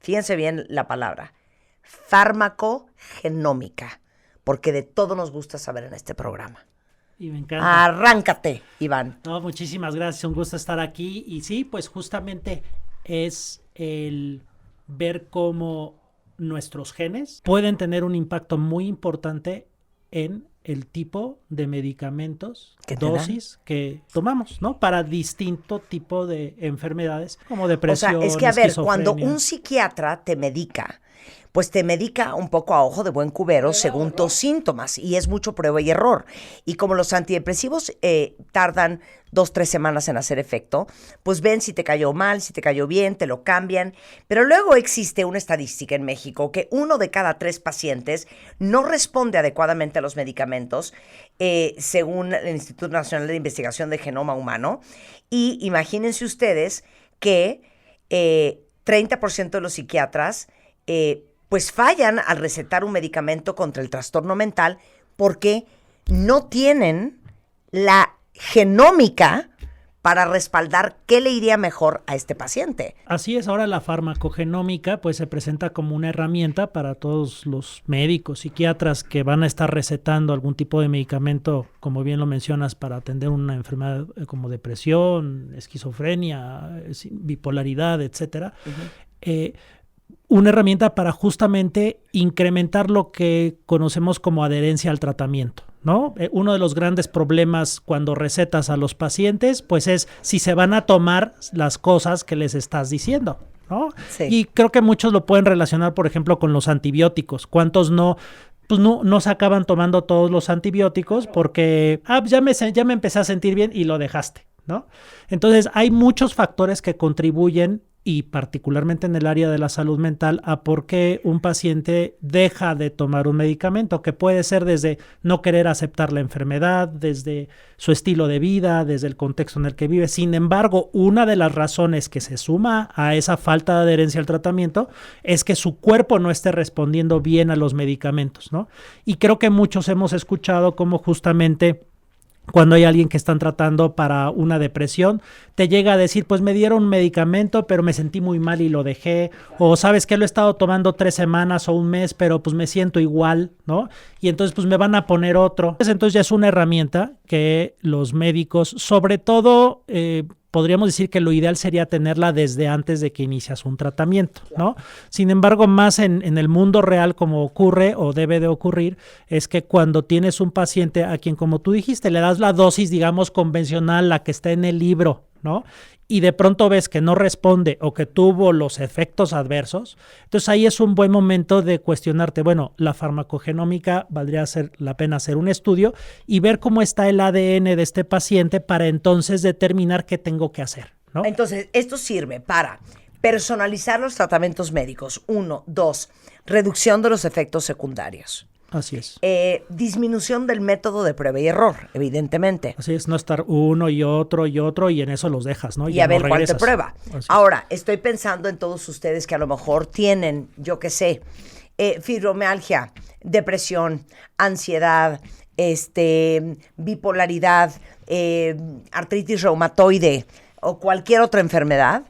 fíjense bien la palabra, farmacogenómica, porque de todo nos gusta saber en este programa. Y me encanta. Arráncate, Iván. No, muchísimas gracias, un gusto estar aquí. Y sí, pues justamente es el ver cómo nuestros genes pueden tener un impacto muy importante en el tipo de medicamentos, dosis que tomamos, ¿no? Para distinto tipo de enfermedades, como depresión, o sea, es que a ver, cuando esquizofrenia. un psiquiatra te medica, pues te medica un poco a ojo de buen cubero según tus síntomas, y es mucho prueba y error. Y como los antidepresivos tardan 2-3 semanas en hacer efecto, pues ven si te cayó mal, si te cayó bien, te lo cambian. Pero luego existe una estadística en México que 1 de cada 3 pacientes no responde adecuadamente a los medicamentos, según el Instituto Nacional de Investigación de Genoma Humano. Y imagínense ustedes que 30% de los psiquiatras pues fallan al recetar un medicamento contra el trastorno mental porque no tienen la genómica para respaldar qué le iría mejor a este paciente. Así es, ahora la farmacogenómica pues se presenta como una herramienta para todos los médicos, psiquiatras que van a estar recetando algún tipo de medicamento, como bien lo mencionas, para atender una enfermedad como depresión, esquizofrenia, bipolaridad, etcétera. Una herramienta para justamente incrementar lo que conocemos como adherencia al tratamiento, ¿no? Uno de los grandes problemas cuando recetas a los pacientes, pues es si se van a tomar las cosas que les estás diciendo, ¿no? Sí. Y creo que muchos lo pueden relacionar, por ejemplo, con los antibióticos. ¿Cuántos no se acaban tomando todos los antibióticos porque ya me empecé a sentir bien y lo dejaste, ¿no? Entonces hay muchos factores que contribuyen, y particularmente en el área de la salud mental, a por qué un paciente deja de tomar un medicamento, que puede ser desde no querer aceptar la enfermedad, desde su estilo de vida, desde el contexto en el que vive. Sin embargo, una de las razones que se suma a esa falta de adherencia al tratamiento es que su cuerpo no esté respondiendo bien a los medicamentos, ¿no? Y creo que muchos hemos escuchado cómo justamente cuando hay alguien que están tratando para una depresión, te llega a decir, pues me dieron un medicamento, pero me sentí muy mal y lo dejé, o sabes que lo he estado tomando 3 semanas o un mes, pero pues me siento igual, ¿no? Y entonces pues me van a poner otro. Entonces ya es una herramienta que los médicos, sobre todo, podríamos decir que lo ideal sería tenerla desde antes de que inicias un tratamiento, ¿no? Sin embargo, más en el mundo real, como ocurre o debe de ocurrir, es que cuando tienes un paciente a quien, como tú dijiste, le das la dosis, digamos, convencional, la que está en el libro, ¿no? Y de pronto ves que no responde o que tuvo los efectos adversos, entonces ahí es un buen momento de cuestionarte, bueno, la farmacogenómica valdría la pena hacer un estudio y ver cómo está el ADN de este paciente para entonces determinar qué tengo que hacer, ¿no? Entonces, esto sirve para personalizar los tratamientos médicos. 1, 2, reducción de los efectos secundarios. Así es. Disminución del método de prueba y error, evidentemente. Así es, no estar uno y otro y en eso los dejas, ¿no? Y a ver no cuál te regresas. prueba. Ahora, estoy pensando en todos ustedes que a lo mejor tienen, yo qué sé, fibromialgia, depresión, ansiedad, bipolaridad, artritis reumatoide o cualquier otra enfermedad.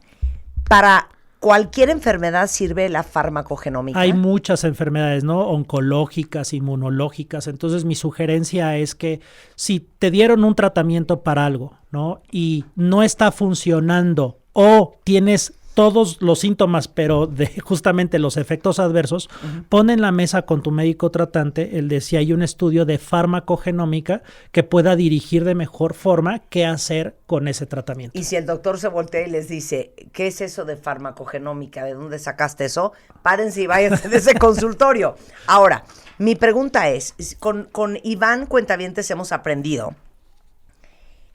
Para cualquier enfermedad sirve la farmacogenómica. Hay muchas enfermedades, ¿no? Oncológicas, inmunológicas. Entonces, mi sugerencia es que si te dieron un tratamiento para algo, ¿no? Y no está funcionando o tienes todos los síntomas, pero de justamente los efectos adversos, pon en la mesa con tu médico tratante el de si hay un estudio de farmacogenómica que pueda dirigir de mejor forma qué hacer con ese tratamiento. Y si el doctor se voltea y les dice, ¿qué es eso de farmacogenómica? ¿De dónde sacaste eso? Párense y váyanse de ese consultorio. Ahora, mi pregunta es, con Iván Cuentavientes hemos aprendido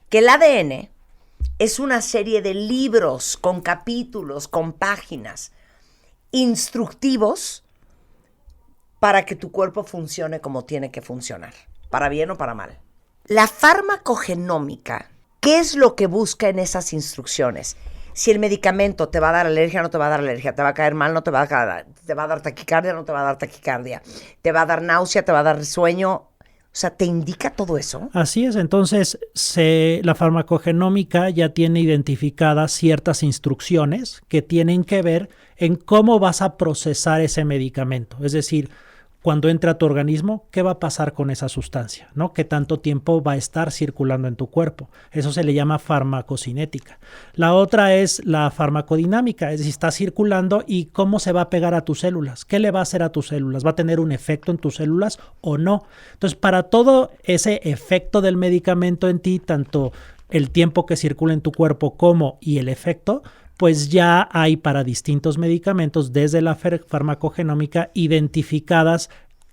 que el ADN es una serie de libros con capítulos, con páginas, instructivos para que tu cuerpo funcione como tiene que funcionar, para bien o para mal. La farmacogenómica, ¿qué es lo que busca en esas instrucciones? Si el medicamento te va a dar alergia o no te va a dar alergia, te va a caer mal, no te va a dar, te va a dar taquicardia o no te va a dar taquicardia, te va a dar náusea, te va a dar sueño. O sea, ¿te indica todo eso? Así es, entonces la farmacogenómica ya tiene identificadas ciertas instrucciones que tienen que ver en cómo vas a procesar ese medicamento. Es decir, cuando entra a tu organismo, ¿qué va a pasar con esa sustancia? ¿No? ¿Qué tanto tiempo va a estar circulando en tu cuerpo? Eso se le llama farmacocinética. La otra es la farmacodinámica, es decir, está circulando y cómo se va a pegar a tus células. ¿Qué le va a hacer a tus células? ¿Va a tener un efecto en tus células o no? Entonces, para todo ese efecto del medicamento en ti, tanto el tiempo que circula en tu cuerpo como y el efecto, pues ya hay para distintos medicamentos desde la farmacogenómica identificadas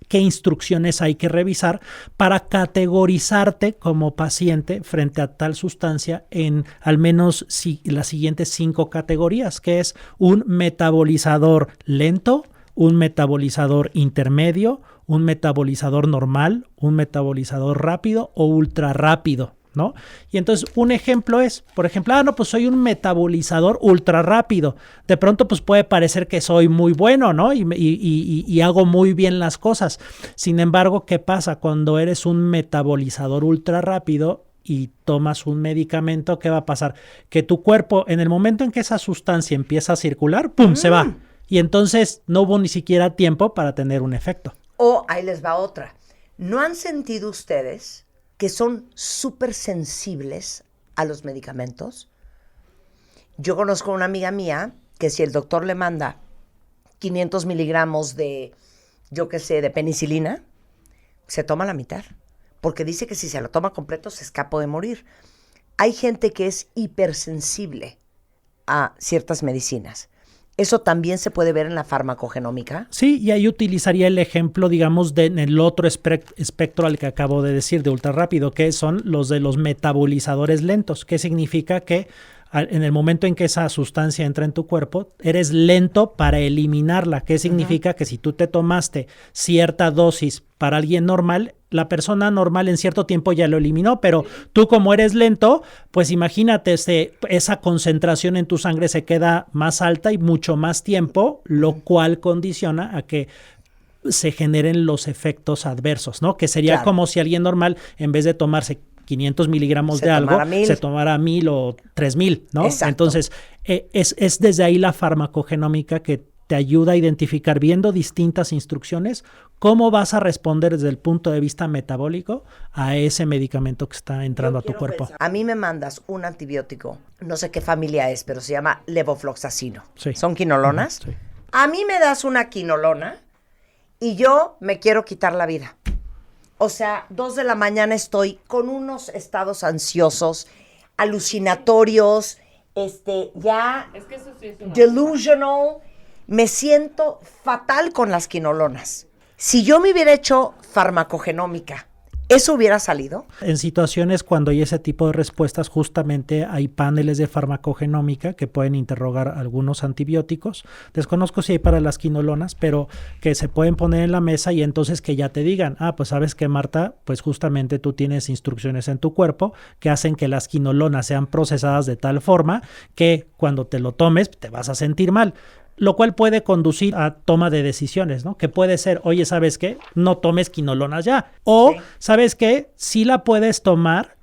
qué instrucciones hay que revisar para categorizarte como paciente frente a tal sustancia en al menos las siguientes 5 categorías, que es un metabolizador lento, un metabolizador intermedio, un metabolizador normal, un metabolizador rápido o ultra rápido, ¿no? Y entonces un ejemplo es, por ejemplo, pues soy un metabolizador ultra rápido. De pronto pues puede parecer que soy muy bueno, ¿no? Y hago muy bien las cosas. Sin embargo, ¿qué pasa cuando eres un metabolizador ultra rápido y tomas un medicamento? ¿Qué va a pasar? Que tu cuerpo, en el momento en que esa sustancia empieza a circular, ¡pum!, se va. Y entonces no hubo ni siquiera tiempo para tener un efecto. O ahí les va otra. ¿No han sentido ustedes que son súper sensibles a los medicamentos? Yo conozco a una amiga mía que si el doctor le manda 500 miligramos de, de penicilina, se toma la mitad, porque dice que si se lo toma completo se escapa de morir. Hay gente que es hipersensible a ciertas medicinas. ¿Eso también se puede ver en la farmacogenómica? Sí, y ahí utilizaría el ejemplo, digamos, en el otro espectro al que acabo de decir, de ultra rápido, que son los de los metabolizadores lentos, que significa que en el momento en que esa sustancia entra en tu cuerpo, eres lento para eliminarla. ¿Qué significa? Que si tú te tomaste cierta dosis para alguien normal, la persona normal en cierto tiempo ya lo eliminó, pero tú como eres lento, pues imagínate, esa concentración en tu sangre se queda más alta y mucho más tiempo, lo cual condiciona a que se generen los efectos adversos, ¿no? Que sería como si alguien normal, en vez de tomarse 500 miligramos de algo, se tomara 1000 o 3000, ¿no? Exacto. Entonces, es desde ahí la farmacogenómica que te ayuda a identificar, viendo distintas instrucciones, cómo vas a responder desde el punto de vista metabólico a ese medicamento que está entrando a tu cuerpo. Pensar. A mí me mandas un antibiótico, no sé qué familia es, pero se llama levofloxacino. Sí. ¿Son quinolonas? Sí. A mí me das una quinolona y yo me quiero quitar la vida. O sea, 2 de la mañana estoy con unos estados ansiosos, alucinatorios, ya es que eso sí es delusional. Me siento fatal con las quinolonas. Si yo me hubiera hecho farmacogenómica, ¿eso hubiera salido? En situaciones cuando hay ese tipo de respuestas, justamente hay paneles de farmacogenómica que pueden interrogar algunos antibióticos. Desconozco si hay para las quinolonas, pero que se pueden poner en la mesa y entonces que ya te digan, pues sabes que, Marta, pues justamente tú tienes instrucciones en tu cuerpo que hacen que las quinolonas sean procesadas de tal forma que cuando te lo tomes te vas a sentir mal. Lo cual puede conducir a toma de decisiones, ¿no? Que puede ser, oye, ¿sabes qué? No tomes quinolonas ya. O, sí, ¿sabes qué? Sí la puedes tomar,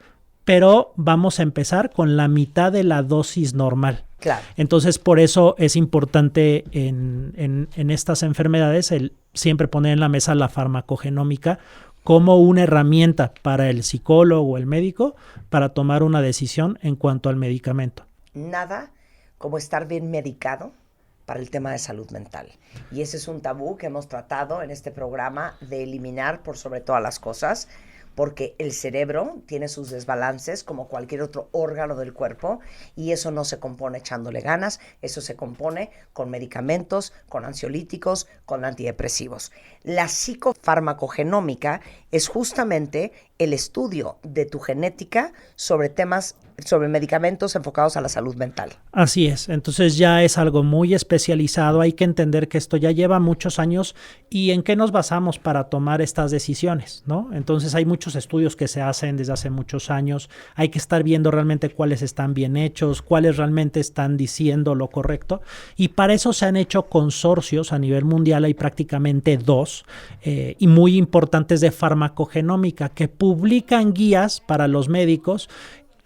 pero vamos a empezar con la mitad de la dosis normal. Claro. Entonces, por eso es importante en estas enfermedades el siempre poner en la mesa la farmacogenómica como una herramienta para el psicólogo o el médico para tomar una decisión en cuanto al medicamento. Nada como estar bien medicado para el tema de salud mental. Y ese es un tabú que hemos tratado en este programa de eliminar por sobre todas las cosas, porque el cerebro tiene sus desbalances como cualquier otro órgano del cuerpo y eso no se compone echándole ganas, eso se compone con medicamentos, con ansiolíticos, con antidepresivos. La psicofarmacogenómica es justamente el estudio de tu genética sobre temas, sobre medicamentos enfocados a la salud mental. Así es, entonces ya es algo muy especializado, hay que entender que esto ya lleva muchos años y en qué nos basamos para tomar estas decisiones, ¿no? Entonces hay muchos estudios que se hacen desde hace muchos años, hay que estar viendo realmente cuáles están bien hechos, cuáles realmente están diciendo lo correcto y para eso se han hecho consorcios a nivel mundial, hay prácticamente 2 y muy importantes de farmacogenómica que publican guías para los médicos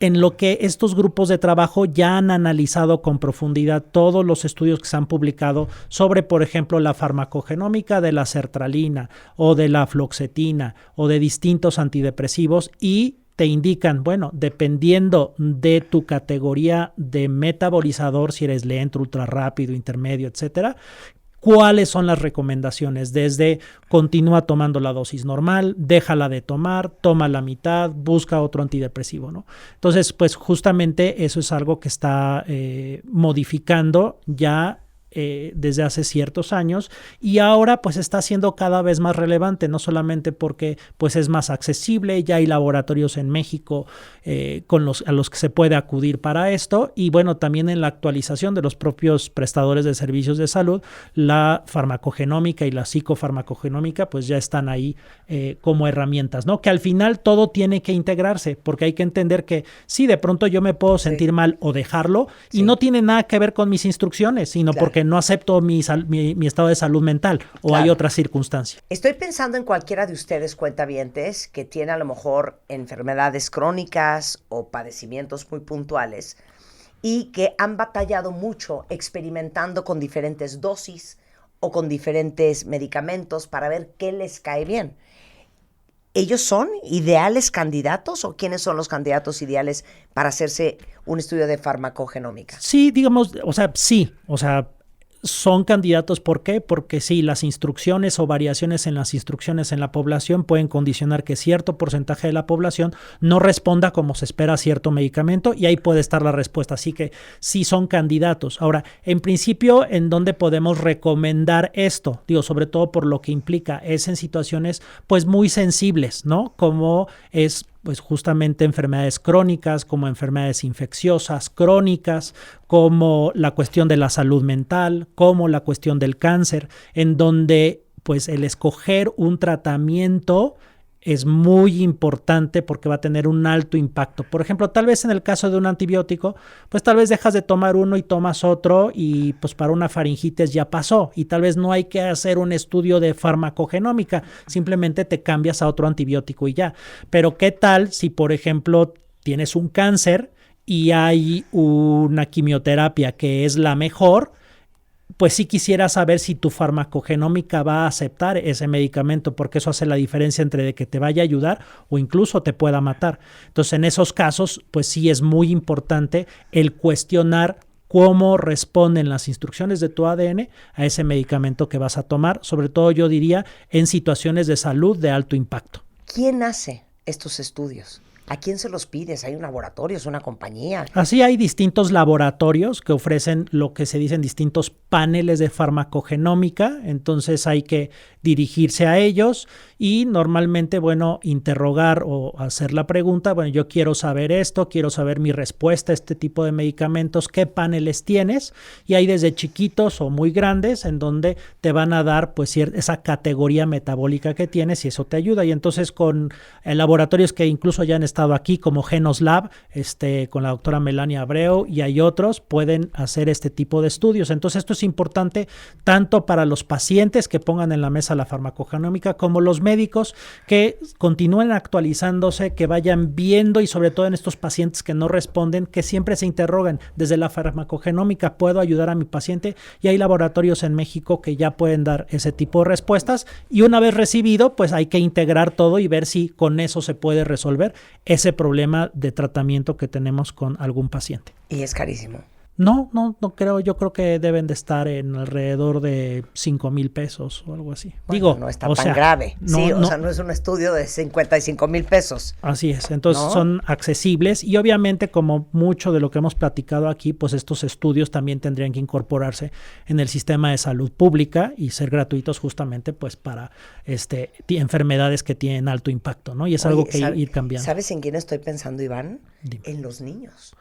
en lo que estos grupos de trabajo ya han analizado con profundidad todos los estudios que se han publicado sobre, por ejemplo, la farmacogenómica de la sertralina o de la fluoxetina o de distintos antidepresivos y te indican, bueno, dependiendo de tu categoría de metabolizador, si eres lento, ultra rápido, intermedio, etcétera, ¿cuáles son las recomendaciones? Desde continúa tomando la dosis normal, déjala de tomar, toma la mitad, busca otro antidepresivo, ¿no? Entonces, pues justamente eso es algo que está modificando ya desde hace ciertos años y ahora pues está siendo cada vez más relevante, no solamente porque pues es más accesible, ya hay laboratorios en México a los que se puede acudir para esto y bueno, también en la actualización de los propios prestadores de servicios de salud, la farmacogenómica y la psicofarmacogenómica pues ya están ahí como herramientas, ¿no? Que al final todo tiene que integrarse, porque hay que entender que sí, de pronto yo me puedo sentir mal o dejarlo y no tiene nada que ver con mis instrucciones, sino porque no acepto mi estado de salud mental o hay otra circunstancia. Estoy pensando en cualquiera de ustedes, cuentavientes, que tiene a lo mejor enfermedades crónicas o padecimientos muy puntuales y que han batallado mucho experimentando con diferentes dosis o con diferentes medicamentos para ver qué les cae bien. ¿Ellos son ideales candidatos o quiénes son los candidatos ideales para hacerse un estudio de farmacogenómica? Sí, digamos, son candidatos. ¿Por qué? Porque sí, las instrucciones o variaciones en las instrucciones en la población pueden condicionar que cierto porcentaje de la población no responda como se espera a cierto medicamento y ahí puede estar la respuesta. Así que sí son candidatos. Ahora, en principio, ¿en dónde podemos recomendar esto? Digo, sobre todo por lo que implica, es en situaciones pues muy sensibles, ¿no? Como es pues justamente enfermedades crónicas, como enfermedades infecciosas crónicas, como la cuestión de la salud mental, como la cuestión del cáncer, en donde pues el escoger un tratamiento es muy importante porque va a tener un alto impacto. Por ejemplo, tal vez en el caso de un antibiótico, pues tal vez dejas de tomar uno y tomas otro y pues para una faringitis ya pasó y tal vez no hay que hacer un estudio de farmacogenómica, simplemente te cambias a otro antibiótico y ya. Pero ¿qué tal si, por ejemplo, tienes un cáncer y hay una quimioterapia que es la mejor? Pues sí quisiera saber si tu farmacogenómica va a aceptar ese medicamento, porque eso hace la diferencia entre de que te vaya a ayudar o incluso te pueda matar. Entonces, en esos casos, pues sí es muy importante el cuestionar cómo responden las instrucciones de tu ADN a ese medicamento que vas a tomar, sobre todo yo diría en situaciones de salud de alto impacto. ¿Quién hace estos estudios? ¿A quién se los pides? ¿Hay un laboratorio? ¿Es una compañía? Así hay distintos laboratorios que ofrecen lo que se dicen distintos paneles de farmacogenómica, entonces hay que dirigirse a ellos y normalmente, bueno, interrogar o hacer la pregunta, bueno, yo quiero saber esto, quiero saber mi respuesta a este tipo de medicamentos, ¿qué paneles tienes? Y hay desde chiquitos o muy grandes en donde te van a dar pues esa categoría metabólica que tienes y eso te ayuda. Y entonces con laboratorios que incluso ya han estado aquí como Genos Lab, con la doctora Melania Abreu y hay otros, pueden hacer este tipo de estudios. Entonces esto es importante tanto para los pacientes que pongan en la mesa la farmacogenómica como los médicos que continúen actualizándose, que vayan viendo y sobre todo en estos pacientes que no responden, que siempre se interrogan desde la farmacogenómica, ¿puedo ayudar a mi paciente? Y hay laboratorios en México que ya pueden dar ese tipo de respuestas y una vez recibido, pues hay que integrar todo y ver si con eso se puede resolver ese problema de tratamiento que tenemos con algún paciente. Y es carísimo. No creo, yo creo que deben de estar en alrededor de 5,000 pesos o algo así. Bueno, digo, no está tan grave. Sí, o sea, no es un estudio de 55,000 pesos. Así es, entonces son accesibles y obviamente como mucho de lo que hemos platicado aquí, pues estos estudios también tendrían que incorporarse en el sistema de salud pública y ser gratuitos justamente pues para enfermedades que tienen alto impacto, ¿no? Y es algo que ir cambiando. ¿Sabes en quién estoy pensando, Iván? Dime. En los niños.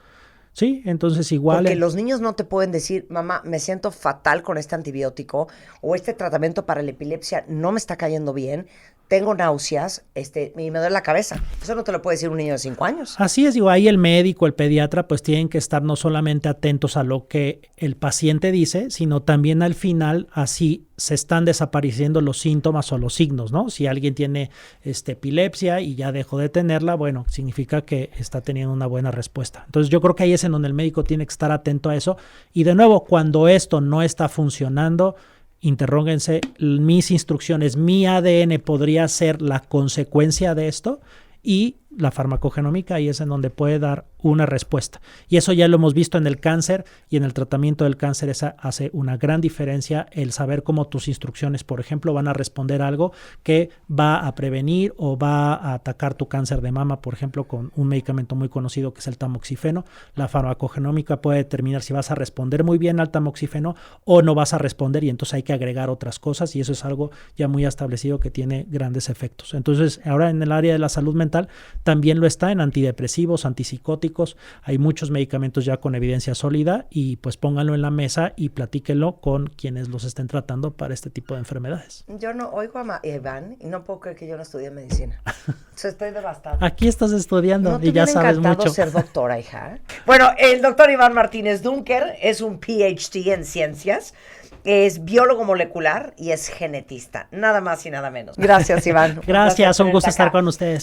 Sí, entonces igual. Porque los niños no te pueden decir, mamá, me siento fatal con este antibiótico o este tratamiento para la epilepsia no me está cayendo bien. tengo náuseas, y me duele la cabeza. Eso no te lo puede decir un niño de 5 años. Así es, digo, ahí el médico, el pediatra, pues tienen que estar no solamente atentos a lo que el paciente dice, sino también al final, así se están desapareciendo los síntomas o los signos, ¿no? Si alguien tiene epilepsia y ya dejó de tenerla, bueno, significa que está teniendo una buena respuesta. Entonces yo creo que ahí es en donde el médico tiene que estar atento a eso. Y de nuevo, cuando esto no está funcionando, interróguense, mis instrucciones, mi ADN podría ser la consecuencia de esto, y la farmacogenómica ahí es en donde puede dar una respuesta. Y eso ya lo hemos visto en el cáncer, y en el tratamiento del cáncer esa hace una gran diferencia el saber cómo tus instrucciones, por ejemplo, van a responder a algo que va a prevenir o va a atacar tu cáncer de mama, por ejemplo, con un medicamento muy conocido que es el tamoxifeno. La farmacogenómica puede determinar si vas a responder muy bien al tamoxifeno o no vas a responder, y entonces hay que agregar otras cosas, y eso es algo ya muy establecido que tiene grandes efectos. Entonces, ahora en el área de la salud mental también lo está en antidepresivos, antipsicóticos. Hay muchos medicamentos ya con evidencia sólida, y pues pónganlo en la mesa y platíquenlo con quienes los estén tratando para este tipo de enfermedades. Yo no oigo a Iván y no puedo creer que yo no estudié medicina. Estoy devastada. Aquí estás estudiando ¿No te y ya hubiera sabes encantado mucho. ser doctora, hija? Bueno, el doctor Iván Martínez Dunker es un PhD en ciencias, es biólogo molecular y es genetista. Nada más y nada menos. Gracias, Iván. Gracias, un gusto estar acá. con ustedes.